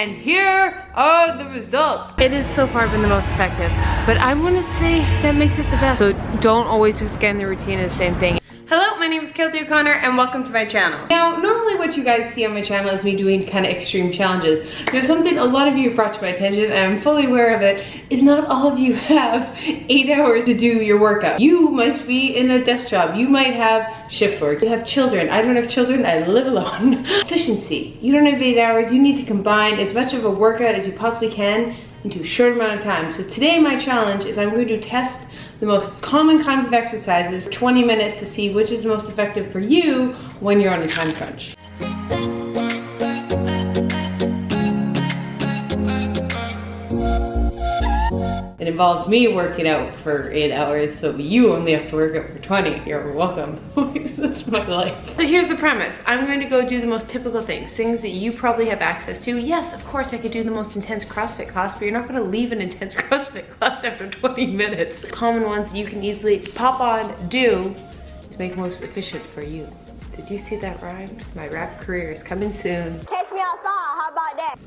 and here are the results. It has so far been the most effective, but I wouldn't say that makes it the best. So don't always just get in the routine of the same thing. Hello, my name is Keltie O'Connor and welcome to my channel. Now, normally what you guys see on my channel is me doing kind of extreme challenges. There's something a lot of you have brought to my attention and I'm fully aware of it, is not all of you have 8 hours to do your workout. You might be in a desk job, you might have shift work, you have children. I don't have children, I live alone. Efficiency, you don't have 8 hours, you need to combine as much of a workout as you possibly can into a short amount of time. So today my challenge is I'm going to test the most common kinds of exercises, 20 minutes to see which is most effective for you when you're on a time crunch. It involves me working out for 8 hours, so you only have to work out for 20. You're welcome. That's my life. So here's the premise. I'm going to go do the most typical things that you probably have access to. Yes, of course I could do the most intense CrossFit class, but you're not gonna leave an intense CrossFit class after 20 minutes. Common ones you can easily pop on, do, to make most efficient for you. Did you see that rhyme? My rap career is coming soon. Catch me outside, how about that?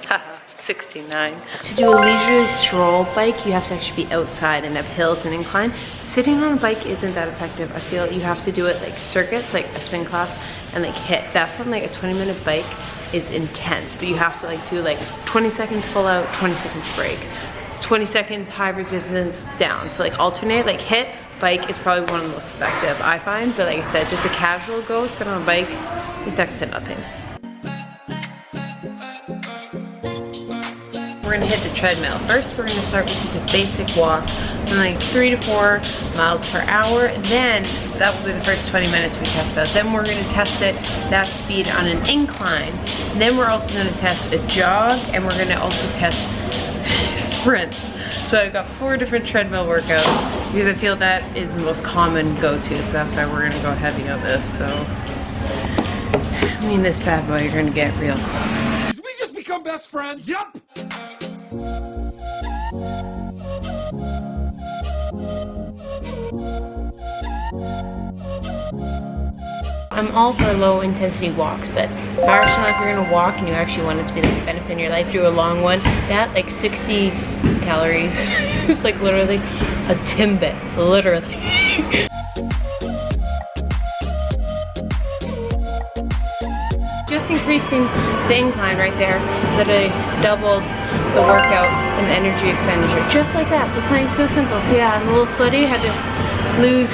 Haha, 69. To do a leisurely stroll bike, you have to actually be outside and have hills and incline. Sitting on a bike isn't that effective. I feel you have to do it like circuits, like a spin class, and like HIIT. That's when like a 20-minute bike is intense, but you have to like do like 20 seconds full out, 20 seconds break, 20 seconds high resistance down. So like alternate, like HIIT, bike is probably one of the most effective, I find. But like I said, just a casual go, sit on a bike is next to nothing. We're gonna hit the treadmill. First, we're gonna start with just a basic walk from like 3 to 4 miles per hour. Then that will be the first 20 minutes we test out. Then we're gonna test it, that speed on an incline. Then we're also gonna test a jog, and we're gonna also test sprints. So I've got 4 different treadmill workouts because I feel that is the most common go-to. So that's why we're gonna go heavy on this. So, I mean, this bad boy, you're gonna get real close. Did we just become best friends? Yup! I'm all for low intensity walks, but marginal, if you're gonna walk and you actually want it to be like a benefit in your life, do a long one. That like 60 calories is like literally a Timbit, literally. Just increasing the incline right there, literally doubled the workout and the energy expenditure, just like that. So it's not so simple. So yeah, I'm a little sweaty, had to lose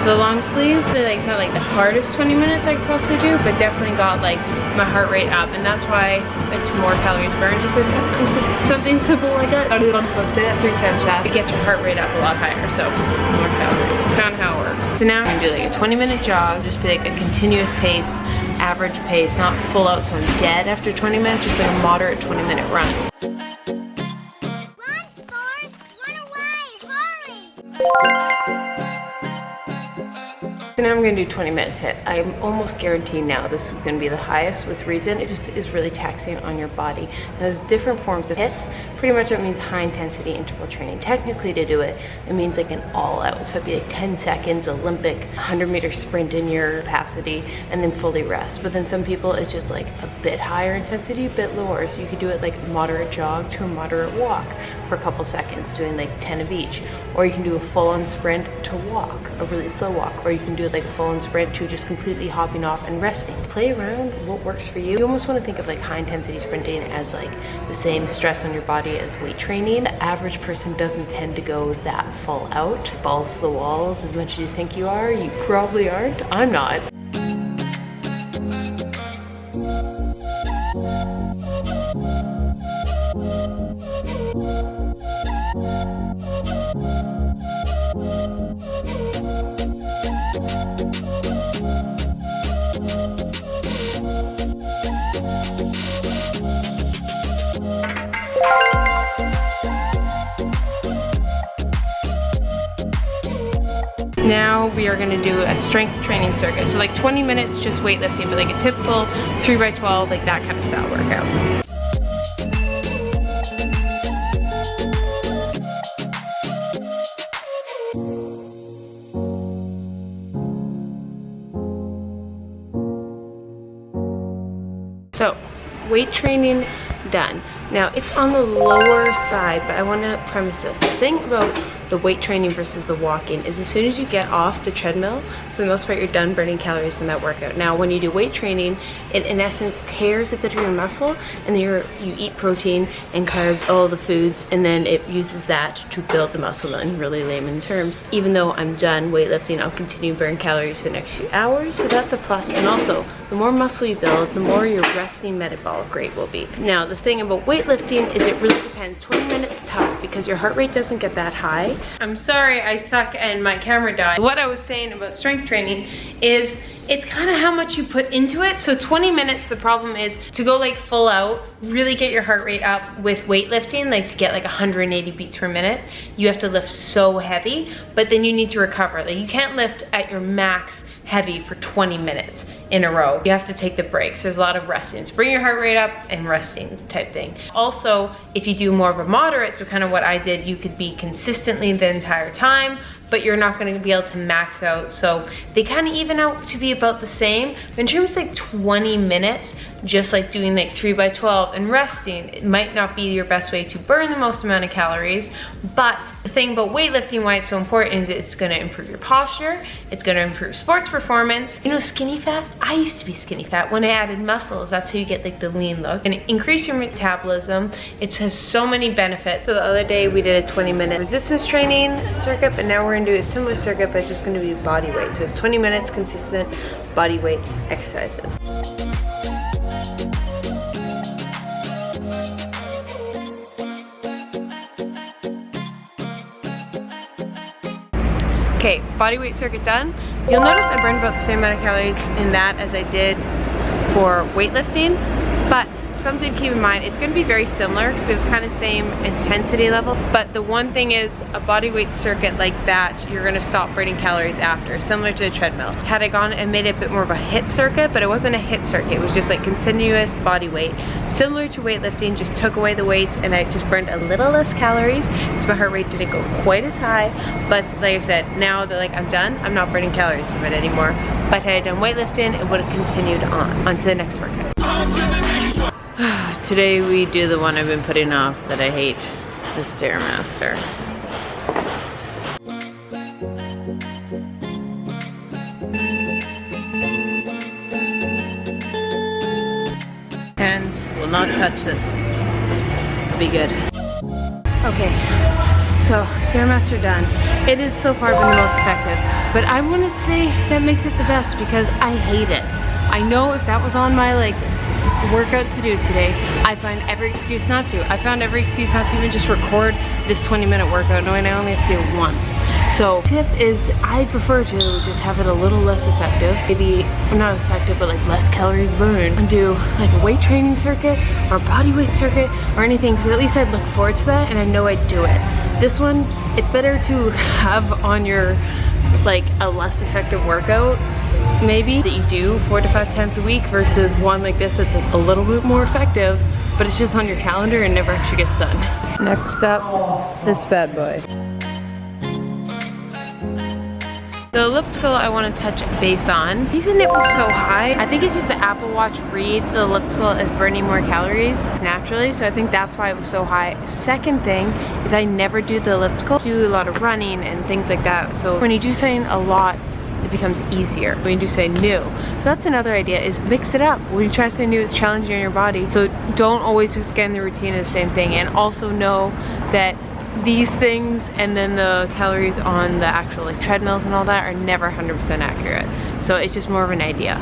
the long sleeve. Like, it's not like the hardest 20 minutes I could possibly do, but definitely got like my heart rate up, and that's why it's more calories burned. Just something simple like that. I do it on post it 3 times fast. It gets your heart rate up a lot higher, so more calories. Found how it works. So now I'm gonna do like a 20-minute jog, just be like a continuous pace, average pace, not full out so I'm dead after 20 minutes, just like a moderate 20-minute run. Run, Forrest! Run away! Hurry! So now I'm gonna do 20 minutes HIIT. I'm almost guaranteed now this is gonna be the highest with reason. It just is really taxing on your body. And there's different forms of HIIT. Pretty much it means high intensity interval training. Technically to do it, it means like an all out. So it'd be like 10 seconds, Olympic, 100-meter sprint in your capacity, and then fully rest. But then some people, it's just like a bit higher intensity, a bit lower. So you could do it like a moderate jog to a moderate walk for a couple seconds, doing like 10 of each. Or you can do a full-on sprint to walk, a really slow walk. Or you can do like a full-on sprint to just completely hopping off and resting. Play around what works for you. You almost want to think of like high intensity sprinting as like the same stress on your body as weight training. The average person doesn't tend to go that full out, balls to the walls as much as you think you are. You probably aren't. I'm not. Now we are gonna do a strength training circuit. So like 20 minutes just weightlifting, but like a typical 3x12, like that kind of style workout. weight training done. Now it's on the lower side, but I want to premise this. The thing about the weight training versus the walking is as soon as you get off the treadmill, for the most part, you're done burning calories in that workout. Now, when you do weight training, it in essence tears a bit of your muscle, and then you eat protein and carbs, all the foods, and then it uses that to build the muscle in really layman terms. Even though I'm done weightlifting, I'll continue to burn calories for the next few hours, so that's a plus. And also, the more muscle you build, the more your resting metabolic rate will be. Now, the thing about weightlifting is it really depends. 20 minutes tough because your heart rate doesn't get that high. I'm sorry, I suck and my camera died. What I was saying about strength training is it's kind of how much you put into it. So 20 minutes, the problem is to go like full out, really get your heart rate up with weightlifting, like to get like 180 beats per minute, you have to lift so heavy, but then you need to recover. Like you can't lift at your max heavy for 20 minutes in a row. You have to take the breaks. There's a lot of resting. So bring your heart rate up and resting type thing. Also, if you do more of a moderate, so kind of what I did, you could be consistently the entire time, but you're not gonna be able to max out. So they kind of even out to be about the same. But in terms of like 20 minutes, just like doing like 3x12 and resting, it might not be your best way to burn the most amount of calories. But the thing about weightlifting, why it's so important, is it's gonna improve your posture, it's gonna improve sports performance. You know, skinny fat, I used to be skinny fat. When I added muscles, that's how you get like the lean look. And increase your metabolism. It has so many benefits. So the other day we did a 20-minute resistance training circuit, but now we're gonna do a similar circuit, but it's just gonna be body weight. So it's 20 minutes consistent body weight exercises. Okay, body weight circuit done. You'll notice I burned about the same amount of calories in that as I did for weightlifting, but something to keep in mind, it's gonna be very similar because it was kind of same intensity level, but the one thing is a body weight circuit like that, you're gonna stop burning calories after, similar to the treadmill. Had I gone and made it a bit more of a HIIT circuit, but it wasn't a HIIT circuit, it was just like continuous body weight. Similar to weightlifting, just took away the weights and I just burned a little less calories because my heart rate didn't go quite as high, but like I said, now that like I'm done, I'm not burning calories from it anymore. But had I done weightlifting, it would have continued on to the next workout. Today we do the one I've been putting off that I hate, the STAIRMASTER. Hands will not touch this. It'll be good. Okay, so STAIRMASTER done. It is so far been the most effective, but I wouldn't say that makes it the best because I hate it. I know if that was on my like workout to do today, I find every excuse not to. I found every excuse not to even just record this 20-minute workout knowing I only have to do it once. So tip is I prefer to just have it a little less effective. Maybe not effective, but like less calories burned. And do like a weight training circuit or body weight circuit or anything, because at least I'd look forward to that and I know I'd do it. This one, it's better to have on your like a less effective workout maybe that you do 4 to 5 times a week versus one like this that's like a little bit more effective, but it's just on your calendar and never actually gets done. Next up, this bad boy. The elliptical I want to touch base on. The reason it was so high, I think it's just the Apple Watch reads the elliptical as burning more calories naturally, so I think that's why it was so high. Second thing is I never do the elliptical. I do a lot of running and things like that, so when you do something a lot, it becomes easier when you do say new. So that's another idea, is mix it up. When you try something new, it's challenging your body. So don't always just get in the routine of the same thing, and also know that these things and then the calories on the actual like treadmills and all that are never 100% accurate. So it's just more of an idea.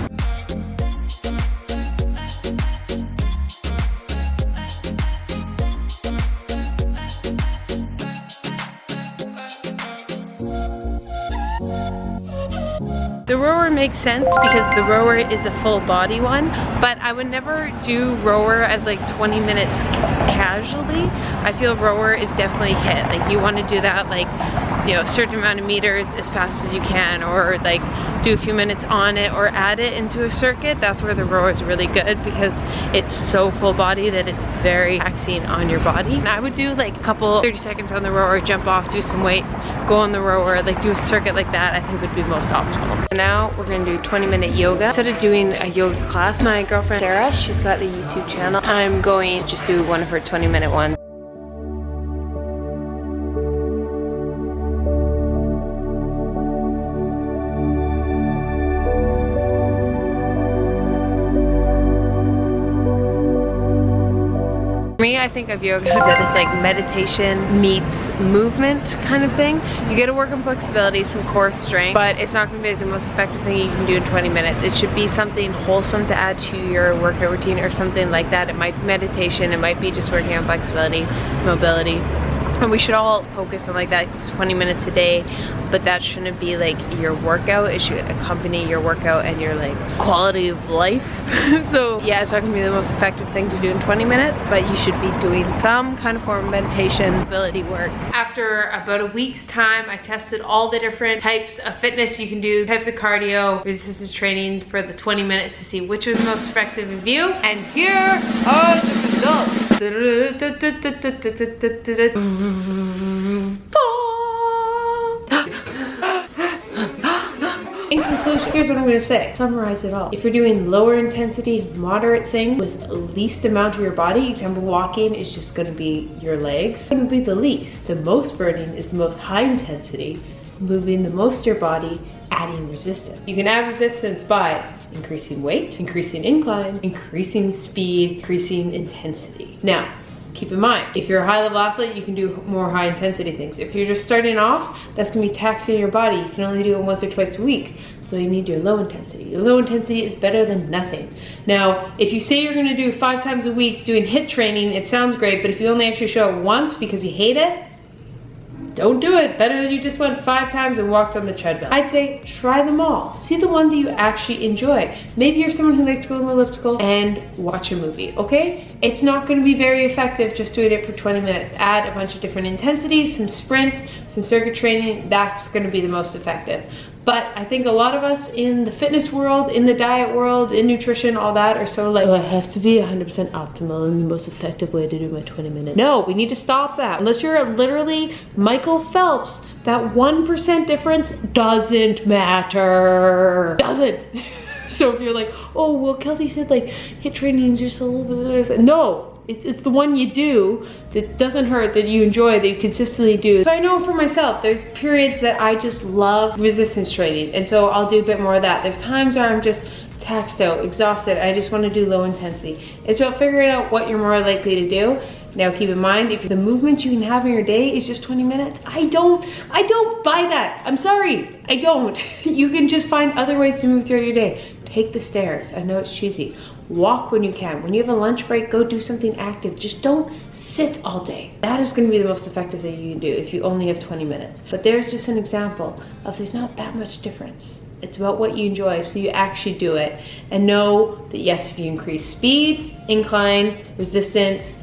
The rower makes sense because the rower is a full body one, but I would never do rower as like 20 minutes casually. I feel rower is definitely HIIT. Like you want to do that like you know, a certain amount of meters as fast as you can, or like do a few minutes on it or add it into a circuit. That's where the rower is really good because it's so full body that it's very taxing on your body. And I would do like a couple 30 seconds on the rower, jump off, do some weights, go on the rower, like do a circuit like that, I think would be most optimal. Now we're gonna do 20-minute yoga. Instead of doing a yoga class, my girlfriend Sarah, she's got a YouTube channel. I'm going to just do one of her 20-minute ones. For me, I think of yoga as that it's like meditation meets movement kind of thing. You get to work on flexibility, some core strength, but it's not going to be the most effective thing you can do in 20 minutes. It should be something wholesome to add to your workout routine or something like that. It might be meditation, it might be just working on flexibility, mobility. And we should all focus on like that 20 minutes a day, but that shouldn't be like your workout. It should accompany your workout and your like quality of life. So yeah, it's not gonna be the most effective thing to do in 20 minutes, but you should be doing some kind of form of meditation, ability work. After about a week's time, I tested all the different types of fitness you can do, types of cardio, resistance training for the 20 minutes to see which was most effective in you. And here are the results. In conclusion, here's what I'm gonna say. Summarize it all. If you're doing lower intensity, moderate things with the least amount of your body, example walking is just gonna be your legs, it's gonna be the least. The most burning is the most high intensity, moving the most of your body, adding resistance. You can add resistance by increasing weight, increasing incline, increasing speed, increasing intensity. Now, keep in mind, if you're a high level athlete, you can do more high intensity things. If you're just starting off, that's gonna be taxing your body. You can only do it once or twice a week. So you need your low intensity. Your low intensity is better than nothing. Now, if you say you're gonna do 5 times a week doing HIIT training, it sounds great, but if you only actually show up once because you hate it, don't do it. Better than you just went 5 times and walked on the treadmill. I'd say try them all. See the one that you actually enjoy. Maybe you're someone who likes to go on the elliptical and watch a movie, okay? It's not gonna be very effective just doing it for 20 minutes. Add a bunch of different intensities, some sprints, some circuit training. That's gonna be the most effective. But I think a lot of us in the fitness world, in the diet world, in nutrition, all that are so like, oh, I have to be 100% optimal and the most effective way to do my 20 minutes. No, we need to stop that. Unless you're literally Michael Phelps, that 1% difference doesn't matter. Doesn't. So if you're like, oh, well, Keltie said like HIIT training is just a little bit, no. It's the one you do that doesn't hurt, that you enjoy, that you consistently do. So I know for myself, there's periods that I just love resistance training, and so I'll do a bit more of that. There's times where I'm just taxed out, exhausted, I just want to do low intensity. It's about figuring out what you're more likely to do. Now keep in mind, if the movement you can have in your day is just 20 minutes, I don't buy that. I'm sorry, I don't. You can just find other ways to move throughout your day. Take the stairs, I know it's cheesy. Walk when you can. When you have a lunch break, go do something active. Just don't sit all day. That is gonna be the most effective thing you can do if you only have 20 minutes. But there's just an example of there's not that much difference. It's about what you enjoy, so you actually do it. And know that yes, if you increase speed, incline, resistance,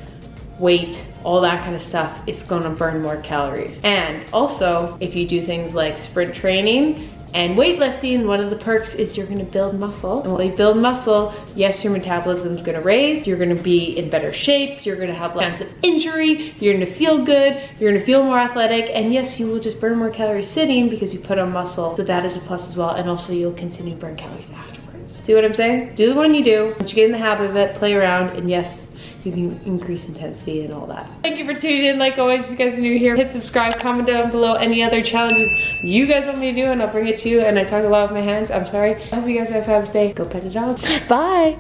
weight, all that kind of stuff, it's gonna burn more calories. And also, if you do things like sprint training and weightlifting, one of the perks is you're gonna build muscle. And when you build muscle, yes, your metabolism's gonna raise, you're gonna be in better shape, you're gonna have less chance of injury, you're gonna feel good, you're gonna feel more athletic, and yes, you will just burn more calories sitting because you put on muscle, so that is a plus as well, and also you'll continue to burn calories afterwards. See what I'm saying? Do the one you do, once you get in the habit of it, play around, and yes, you can increase intensity and all that. Thank you for tuning in. Like always, if you guys are new here, hit subscribe, comment down below any other challenges you guys want me to do, and I'll bring it to you. And I talk a lot with my hands, I'm sorry. I hope you guys have a fabulous day. Go pet a dog. Bye.